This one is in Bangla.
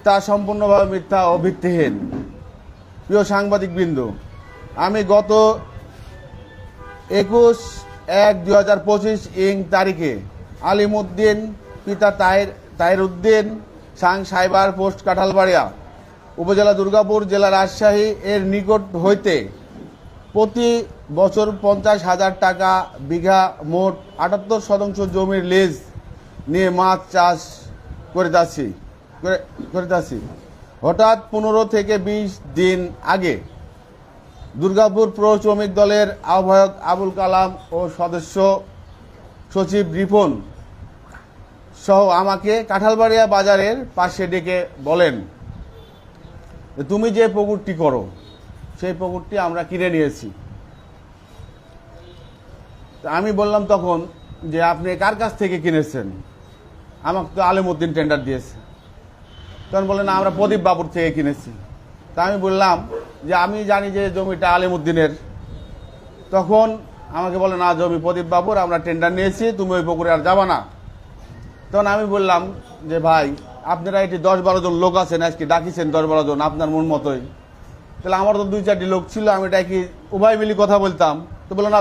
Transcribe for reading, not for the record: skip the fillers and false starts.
তা সম্পূর্ণভাবে মিথ্যা ও ভিত্তিহীন। প্রিয় সাংবাদিকবৃন্দ, আমি গত 21/1/2025 তারিখে আলিমউদ্দিন পিতা তাহের উদ্দিন সাং সাইবার পোস্ট কাঁঠালবাড়িয়া উপজেলা দুর্গাপুর জেলা রাজশাহী এর নিকট হইতে প্রতি বছর 50,000 টাকা বিঘা মোট 78 জমির লিজ নিয়ে মাছ চাষ করিতেছি। হঠাৎ 15 থেকে 20 দিন আগে দুর্গাপুর পৌর শ্রমিক দলের আহ্বায়ক আবুল কালাম ও সদস্য সচিব রিপন সহ আমাকে কাঁঠালবাড়িয়া বাজারের পাশে ডেকে বলেন, তুমি যে পুকুরটি করো সেই পুকুরটি আমরা কিনে নিয়েছি। আমি বললাম তখন যে আপনি কার কাছ থেকে কিনেছেন? আমাকে তো আলিমউদ্দিন টেন্ডার দিয়েছে। তখন বললেন না, আমরা প্রদীপ বাবুর থেকে কিনেছি। তা আমি বললাম যে আমি জানি যে জমিটা আলিমউদ্দিনের। তখন আমাকে বলে না, জমি প্রদীপ বাবুর, আমরা টেন্ডার নিয়েছি, তুমি ওই পুকুরে আর যাবা না। তখন আমি বললাম যে ভাই, আপনারা এটি 10-12 জন লোক আছেন, আজকে ডাকিছেন 10-12 জন আপনার মন মতোই, তাহলে আমার তো 2-4টি লোক ছিল, আমি ডাকি উভয় মিলি কথা বলতাম। তো বললো না,